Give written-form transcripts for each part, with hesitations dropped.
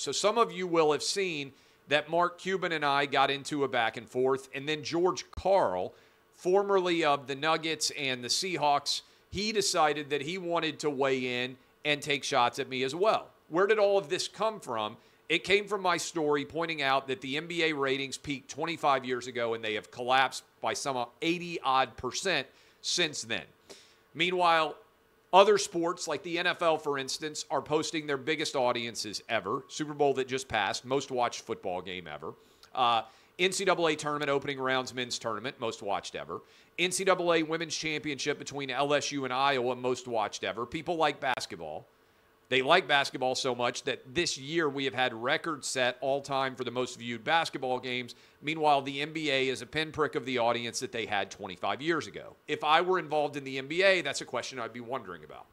So some of you will have seen that Mark Cuban and I got into a back and forth, and then George Karl, formerly of the Nuggets and the Seahawks, he decided that he wanted to weigh in and take shots at me as well. Where did all of this come from? It came from my story pointing out that the NBA ratings peaked 25 years ago, and they have collapsed by some 80-odd% since then. Meanwhile, other sports like the NFL, for instance, are posting their biggest audiences ever. Super Bowl that just passed, most watched football game ever. NCAA tournament opening rounds men's tournament, most watched ever. NCAA women's championship between LSU and Iowa, most watched ever. People like basketball. They like basketball so much that this year we have had records set all time for the most viewed basketball games. Meanwhile, the NBA is a pinprick of the audience that they had 25 years ago. If I were involved in the NBA, that's a question I'd be wondering about.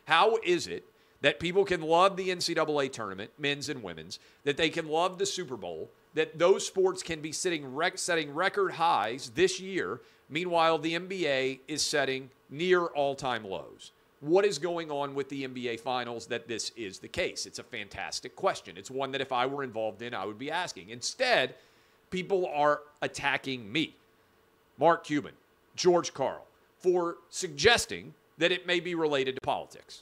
How is it that people can love the NCAA tournament, men's and women's, that they can love the Super Bowl, that those sports can be setting record highs this year, meanwhile the NBA is setting near all-time lows? What is going on with the NBA Finals that this is the case? It's a fantastic question. It's one that if I were involved in, I would be asking. Instead, people are attacking me, Mark Cuban, George Karl, for suggesting that it may be related to politics.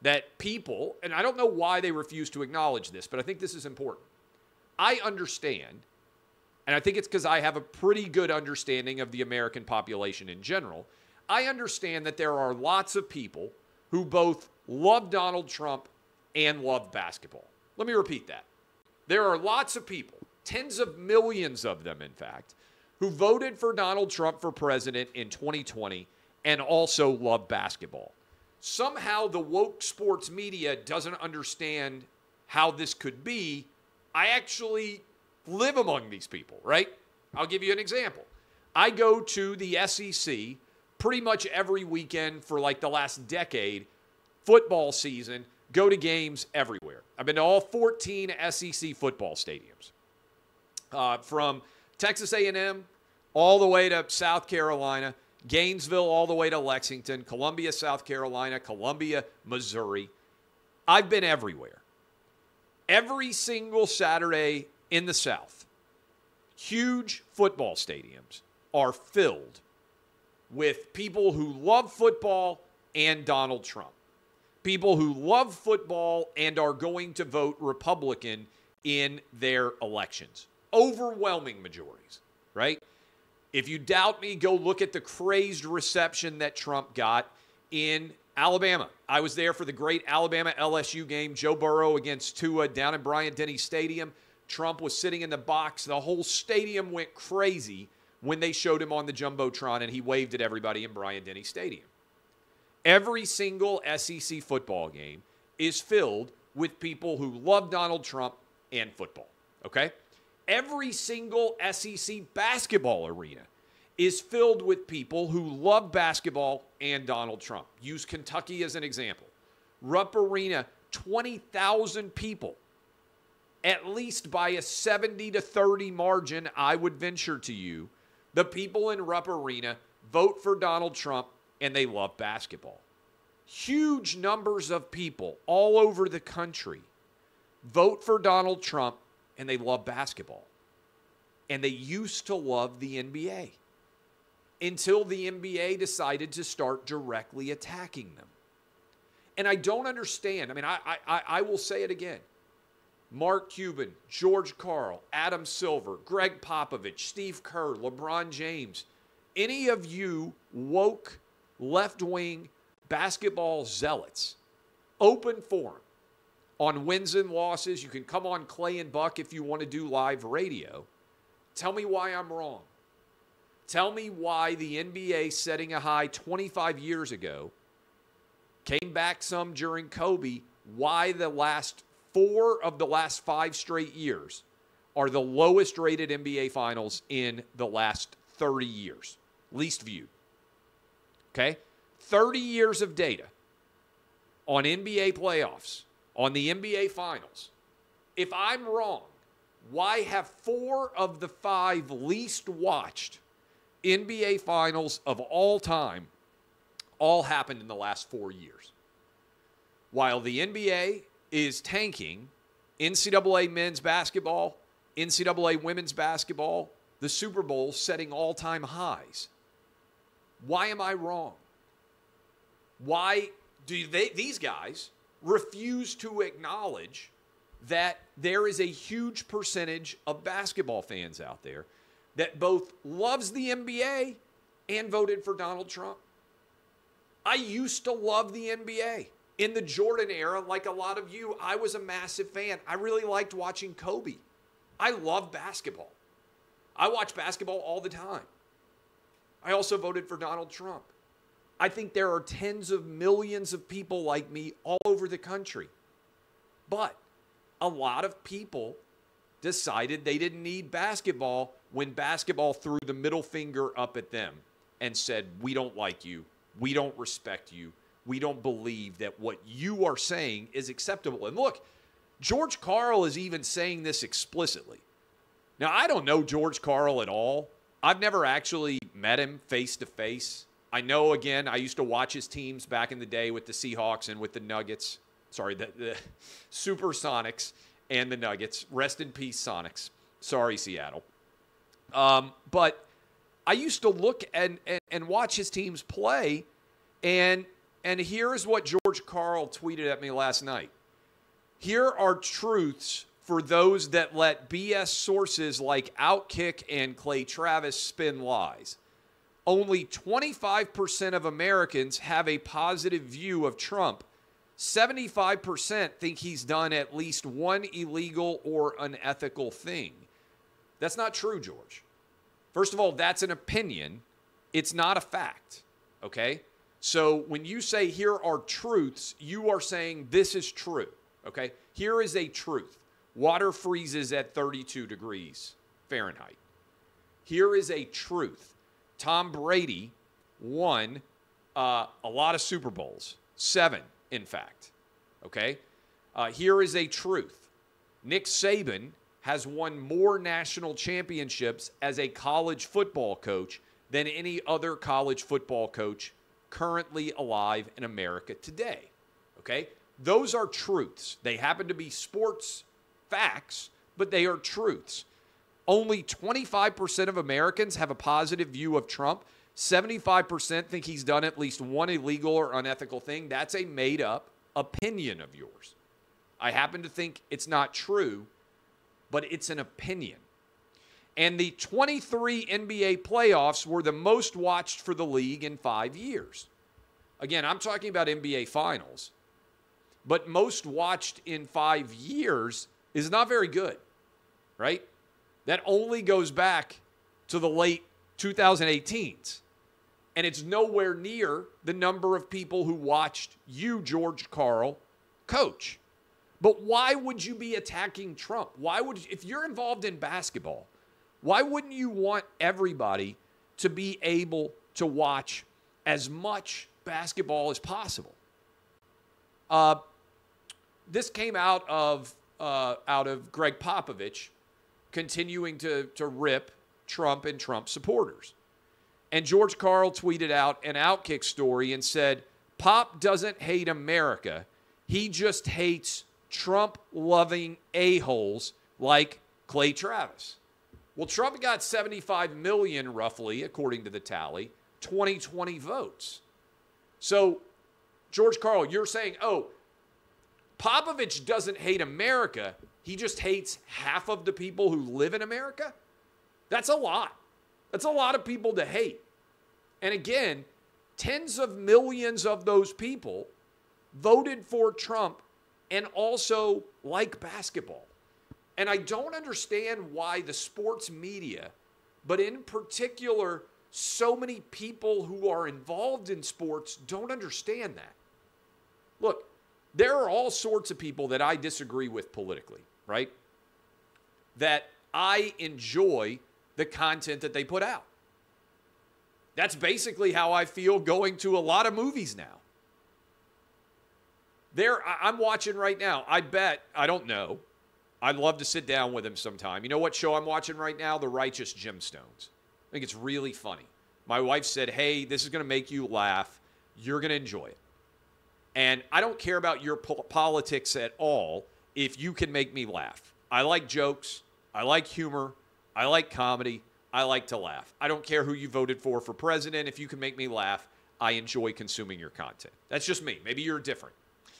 That people, and I don't know why they refuse to acknowledge this, but I think this is important. I understand, and I think it's because I have a pretty good understanding of the American population in general. I understand that there are lots of people who both love Donald Trump and love basketball. Let me repeat that. There are lots of people, tens of millions of them, in fact, who voted for Donald Trump for president in 2020 and also love basketball. Somehow the woke sports media doesn't understand how this could be. I actually live among these people, right? I'll give you an example. I go to the SEC pretty much every weekend for like the last decade, football season, go to games everywhere. I've been to all 14 SEC football stadiums, from Texas A&M all the way to South Carolina, Gainesville all the way to Lexington, Columbia, South Carolina, Columbia, Missouri. I've been everywhere. Every single Saturday in the South, huge football stadiums are filled with people who love football and Donald Trump. People who love football and are going to vote Republican in their elections. Overwhelming majorities, right? If you doubt me, go look at the crazed reception that Trump got in Alabama. I was there for the great Alabama LSU game, Joe Burrow against Tua down in Bryant-Denny Stadium. Trump was sitting in the box. The whole stadium went crazy when they showed him on the Jumbotron and he waved at everybody in Bryant-Denny Stadium. Every single SEC football game is filled with people who love Donald Trump and football, okay? Every single SEC basketball arena is filled with people who love basketball and Donald Trump. Use Kentucky as an example. Rupp Arena, 20,000 people. At least by a 70-30 margin, I would venture to you, the people in Rupp Arena vote for Donald Trump and they love basketball. Huge numbers of people all over the country vote for Donald Trump and they love basketball. And they used to love the NBA until the NBA decided to start directly attacking them. And I don't understand. I mean, I will say it again. Mark Cuban, George Karl, Adam Silver, Greg Popovich, Steve Kerr, LeBron James, any of you woke left-wing basketball zealots, open forum on wins and losses. You can come on Clay and Buck if you want to do live radio. Tell me why I'm wrong. Tell me why the NBA setting a high 25 years ago, came back some during Kobe, why the last 4 of the last 5 straight years are the lowest rated NBA finals in the last 30 years, least viewed. Okay? 30 years of data on NBA playoffs, on the NBA finals. If I'm wrong, why have 4 of the 5 least watched NBA finals of all time all happened in the last 4 years? While the NBA is tanking NCAA men's basketball, NCAA women's basketball, the Super Bowl setting all-time highs. Why am I wrong? Why do these guys refuse to acknowledge that there is a huge percentage of basketball fans out there that both loves the NBA and voted for Donald Trump? I used to love the NBA. In the Jordan era, like a lot of you, I was a massive fan. I really liked watching Kobe. I love basketball. I watch basketball all the time. I also voted for Donald Trump. I think there are tens of millions of people like me all over the country. But a lot of people decided they didn't need basketball when basketball threw the middle finger up at them and said, we don't like you. We don't respect you. We don't believe that what you are saying is acceptable. And look, George Karl is even saying this explicitly. Now, I don't know George Karl at all. I've never actually met him face to face. I know, again, I used to watch his teams back in the day with the Seahawks and with the Nuggets. Sorry, the Supersonics and the Nuggets. Rest in peace, Sonics. Sorry, Seattle. But I used to look and watch his teams play, and here's what George Karl tweeted at me last night. Here are truths for those that let BS sources like OutKick and Clay Travis spin lies. Only 25% of Americans have a positive view of Trump. 75% think he's done at least one illegal or unethical thing. That's not true, George. First of all, that's an opinion. It's not a fact, okay? So when you say here are truths, you are saying this is true, okay? Here is a truth. Water freezes at 32 degrees Fahrenheit. Here is a truth. Tom Brady won a lot of Super Bowls, 7, in fact, okay? Here is a truth. Nick Saban has won more national championships as a college football coach than any other college football coach currently alive in America today, okay? Those are truths. They happen to be sports facts, but they are truths. Only 25% of Americans have a positive view of Trump. 75% think he's done at least one illegal or unethical thing. That's a made-up opinion of yours. I happen to think it's not true, but it's an opinion. And the 23 NBA playoffs were the most watched for the league in 5 years. Again, I'm talking about NBA finals. But most watched in 5 years is not very good, right? That only goes back to the late 2018s. And it's nowhere near the number of people who watched you, George Karl, coach. But why would you be attacking Trump? If you're involved in basketball, why wouldn't you want everybody to be able to watch as much basketball as possible? This came out of Greg Popovich continuing to rip Trump and Trump supporters. And George Karl tweeted out an OutKick story and said, Pop doesn't hate America. He just hates Trump-loving a-holes like Clay Travis. Well, Trump got 75 million, roughly, according to the tally, 2020 votes. So, George Karl, you're saying, oh, Popovich doesn't hate America. He just hates half of the people who live in America? That's a lot. That's a lot of people to hate. And again, tens of millions of those people voted for Trump and also like basketball. And I don't understand why the sports media, but in particular, so many people who are involved in sports don't understand that. Look, there are all sorts of people that I disagree with politically, right? That I enjoy the content that they put out. That's basically how I feel going to a lot of movies now. I'm watching right now. I bet, I don't know. I'd love to sit down with him sometime. You know what show I'm watching right now? The Righteous Gemstones. I think it's really funny. My wife said, hey, this is going to make you laugh. You're going to enjoy it. And I don't care about your politics at all. if you can make me laugh. I like jokes. I like humor. I like comedy. I like to laugh. I don't care who you voted for president. If you can make me laugh, I enjoy consuming your content. That's just me. Maybe you're different.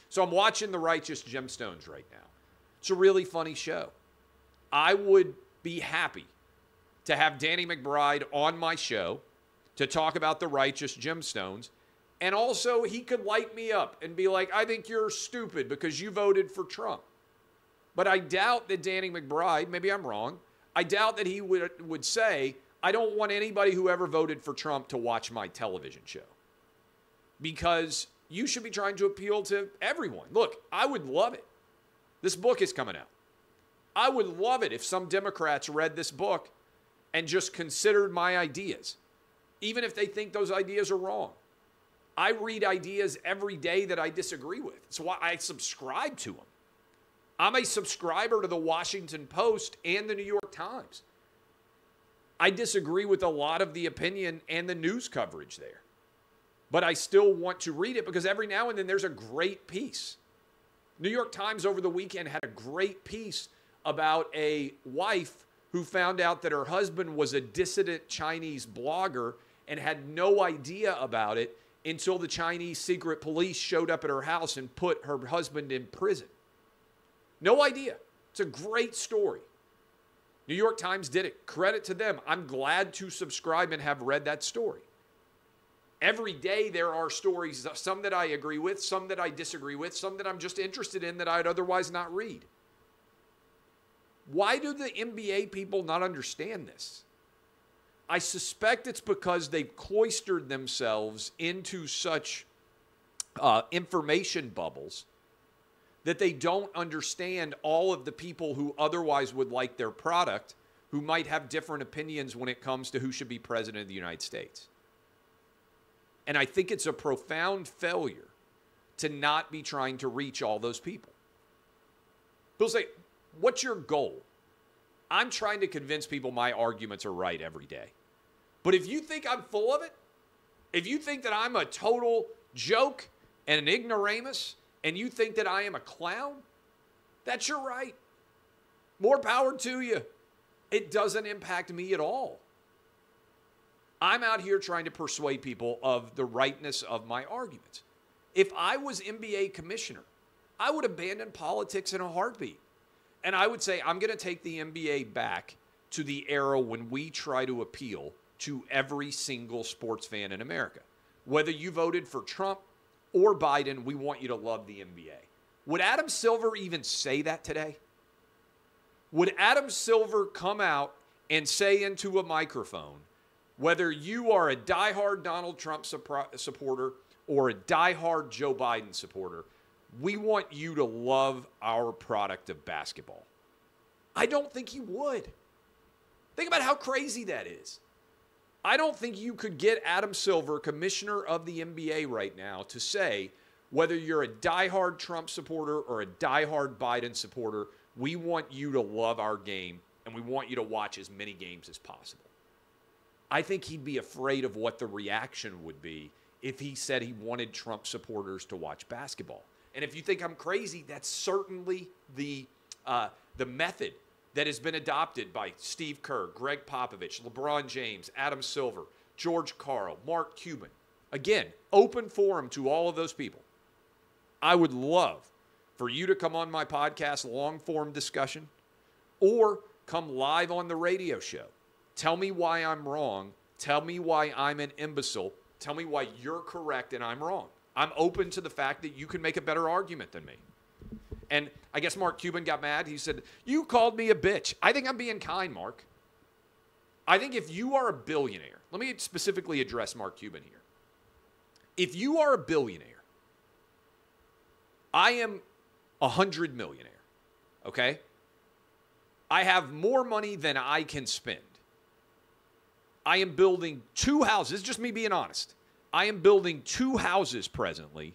So I'm watching The Righteous Gemstones right now. It's a really funny show. I would be happy to have Danny McBride on my show to talk about The Righteous Gemstones. And also, he could light me up and be like, I think you're stupid because you voted for Trump. But I doubt that Danny McBride, maybe I'm wrong, I doubt that he would say, I don't want anybody who ever voted for Trump to watch my television show. Because you should be trying to appeal to everyone. Look, I would love it. This book is coming out. I would love it if some Democrats read this book and just considered my ideas, even if they think those ideas are wrong. I read ideas every day that I disagree with. That's why I subscribe to them. I'm a subscriber to the Washington Post and the New York Times. I disagree with a lot of the opinion and the news coverage there. But I still want to read it because every now and then there's a great piece. New York Times over the weekend had a great piece about a wife who found out that her husband was a dissident Chinese blogger and had no idea about it until the Chinese secret police showed up at her house and put her husband in prison. No idea. It's a great story. New York Times did it. Credit to them. I'm glad to subscribe and have read that story. Every day there are stories, some that I agree with, some that I disagree with, some that I'm just interested in that I'd otherwise not read. Why do the NBA people not understand this? I suspect it's because they've cloistered themselves into such information bubbles that they don't understand all of the people who otherwise would like their product, who might have different opinions when it comes to who should be president of the United States. And I think it's a profound failure to not be trying to reach all those people. People say, what's your goal? I'm trying to convince people my arguments are right every day. But if you think I'm full of it, if you think that I'm a total joke and an ignoramus, and you think that I am a clown, that's your right. More power to you. It doesn't impact me at all. I'm out here trying to persuade people of the rightness of my arguments. If I was NBA commissioner, I would abandon politics in a heartbeat. And I would say, I'm going to take the NBA back to the era when we try to appeal to every single sports fan in America. Whether you voted for Trump or Biden, we want you to love the NBA. Would Adam Silver even say that today? Would Adam Silver come out and say into a microphone, whether you are a diehard Donald Trump supporter or a diehard Joe Biden supporter, we want you to love our product of basketball? I don't think he would. Think about how crazy that is. I don't think you could get Adam Silver, commissioner of the NBA right now, to say, whether you're a diehard Trump supporter or a diehard Biden supporter, we want you to love our game and we want you to watch as many games as possible. I think he'd be afraid of what the reaction would be if he said he wanted Trump supporters to watch basketball. And if you think I'm crazy, that's certainly the method that has been adopted by Steve Kerr, Greg Popovich, LeBron James, Adam Silver, George Karl, Mark Cuban. Again, open forum to all of those people. I would love for you to come on my podcast, long-form discussion, or come live on the radio show. Tell me why I'm wrong. Tell me why I'm an imbecile. Tell me why you're correct and I'm wrong. I'm open to the fact that you can make a better argument than me. And I guess Mark Cuban got mad. He said, you called me a bitch. I think I'm being kind, Mark. I think if you are a billionaire, let me specifically address Mark Cuban here. If you are a billionaire, I am 100 millionaire, okay? I have more money than I can spend. I am building 2 houses. This is just me being honest. I am building 2 houses presently,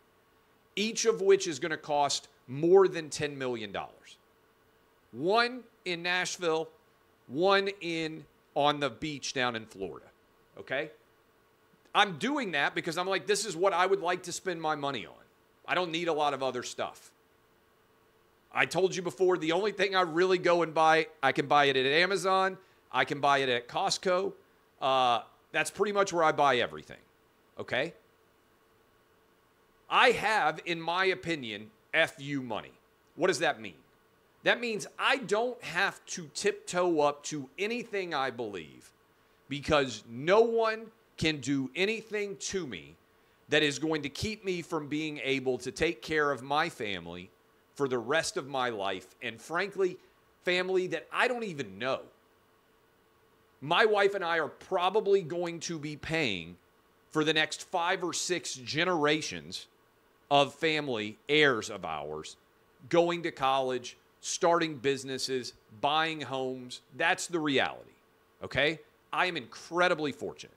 each of which is going to cost more than $10 million. One in Nashville, one on the beach down in Florida, okay? I'm doing that because I'm like, this is what I would like to spend my money on. I don't need a lot of other stuff. I told you before, the only thing I really go and buy, I can buy it at Amazon. I can buy it at Costco. That's pretty much where I buy everything. Okay? I have, in my opinion, FU money. What does that mean? That means I don't have to tiptoe up to anything I believe because no one can do anything to me that is going to keep me from being able to take care of my family for the rest of my life, and frankly, family that I don't even know. My wife and I are probably going to be paying for the next 5 or 6 generations of family, heirs of ours, going to college, starting businesses, buying homes. That's the reality, okay? I am incredibly fortunate.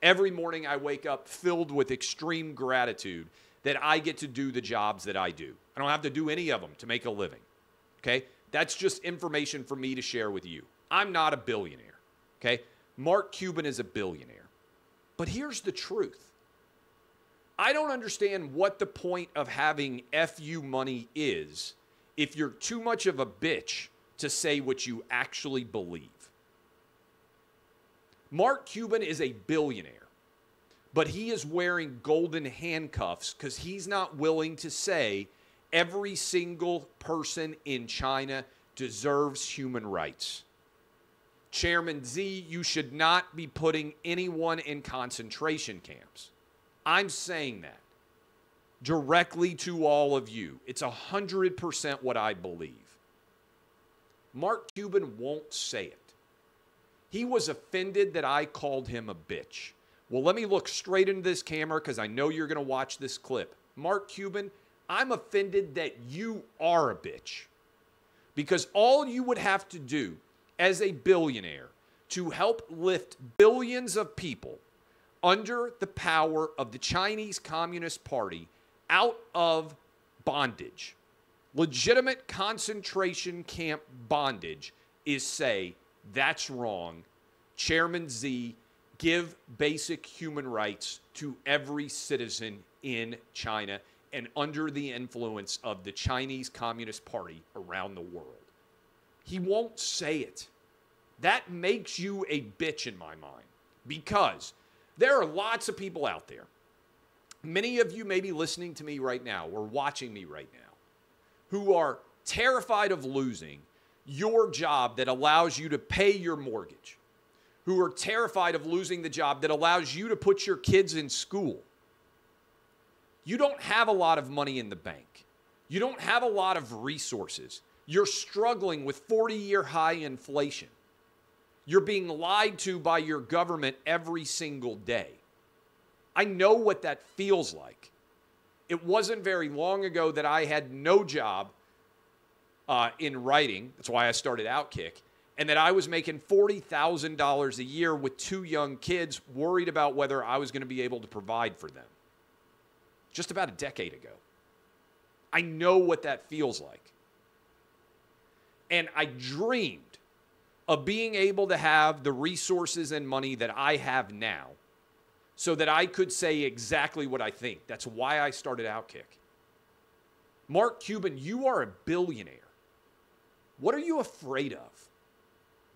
Every morning I wake up filled with extreme gratitude that I get to do the jobs that I do. I don't have to do any of them to make a living, okay? That's just information for me to share with you. I'm not a billionaire, okay? Mark Cuban is a billionaire. But here's the truth. I don't understand what the point of having FU money is if you're too much of a bitch to say what you actually believe. Mark Cuban is a billionaire, but he is wearing golden handcuffs because he's not willing to say every single person in China deserves human rights. Chairman Xi, you should not be putting anyone in concentration camps. I'm saying that directly to all of you. It's 100% what I believe. Mark Cuban won't say it. He was offended that I called him a bitch. Well, let me look straight into this camera because I know you're going to watch this clip. Mark Cuban, I'm offended that you are a bitch. Because all you would have to do as a billionaire to help lift billions of people under the power of the Chinese Communist Party out of bondage, legitimate concentration camp bondage, is say, that's wrong. Chairman Xi, give basic human rights to every citizen in China and under the influence of the Chinese Communist Party around the world. He won't say it. That makes you a bitch in my mind because there are lots of people out there. Many of you may be listening to me right now or watching me right now who are terrified of losing your job that allows you to pay your mortgage, who are terrified of losing the job that allows you to put your kids in school. You don't have a lot of money in the bank. You don't have a lot of resources. You're struggling with 40-year high inflation. You're being lied to by your government every single day. I know what that feels like. It wasn't very long ago that I had no job in writing. That's why I started OutKick. And that I was making $40,000 a year with 2 young kids, worried about whether I was going to be able to provide for them. Just about a decade ago. I know what that feels like. And I dreamed of being able to have the resources and money that I have now so that I could say exactly what I think. That's why I started OutKick. Mark Cuban, you are a billionaire. What are you afraid of?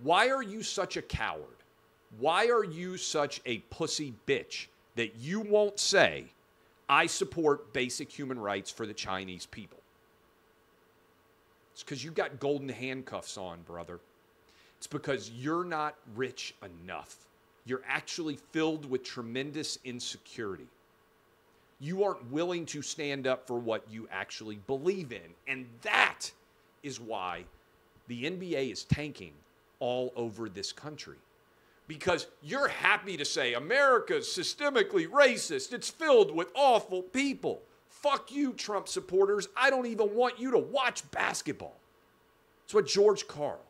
Why are you such a coward? Why are you such a pussy bitch that you won't say, I support basic human rights for the Chinese people? It's because you got golden handcuffs on, brother. It's because you're not rich enough. You're actually filled with tremendous insecurity. You aren't willing to stand up for what you actually believe in. And that is why the NBA is tanking all over this country. Because you're happy to say America's systemically racist. It's filled with awful people. Fuck you, Trump supporters. I don't even want you to watch basketball. It's what George Karl.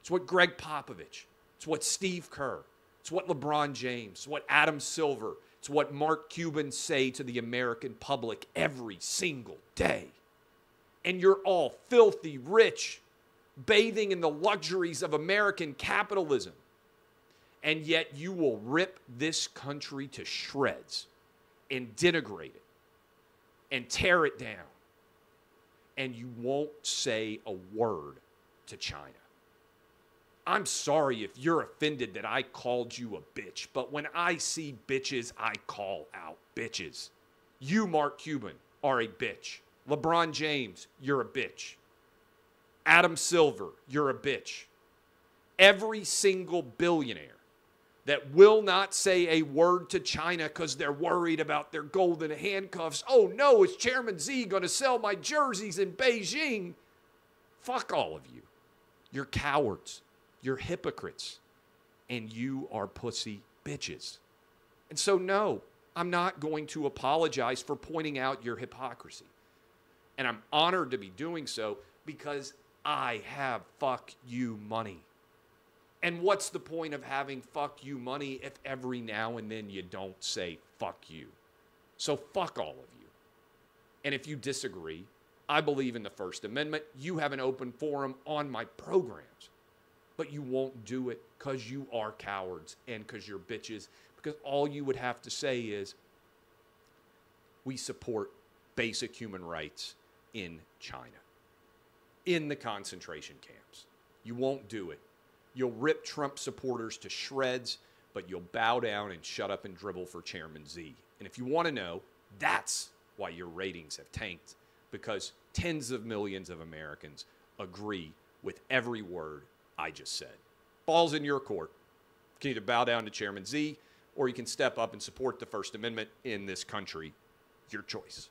It's what Greg Popovich. It's what Steve Kerr. It's what LeBron James. It's what Adam Silver. It's what Mark Cuban say to the American public every single day. And you're all filthy rich, bathing in the luxuries of American capitalism. And yet you will rip this country to shreds and denigrate it and tear it down. and you won't say a word to China. I'm sorry if you're offended that I called you a bitch, but when I see bitches, I call out bitches. You, Mark Cuban, are a bitch. LeBron James, you're a bitch. Adam Silver, you're a bitch. Every single billionaire that will not say a word to China because they're worried about their golden handcuffs. Oh no, is Chairman Xi going to sell my jerseys in Beijing? Fuck all of you. You're cowards. You're hypocrites. And you are pussy bitches. And so no, I'm not going to apologize for pointing out your hypocrisy. And I'm honored to be doing so because I have fuck you money. And what's the point of having fuck you money if every now and then you don't say fuck you? So fuck all of you. And if you disagree, I believe in the First Amendment. You have an open forum on my programs. But you won't do it because you are cowards and because you're bitches. Because all you would have to say is, we support basic human rights in China, in the concentration camps. You won't do it. You'll rip Trump supporters to shreds, but you'll bow down and shut up and dribble for Chairman Xi. And if you want to know, that's why your ratings have tanked, because tens of millions of Americans agree with every word I just said. Ball's in your court. You can either bow down to Chairman Xi, or you can step up and support the First Amendment in this country. Your choice.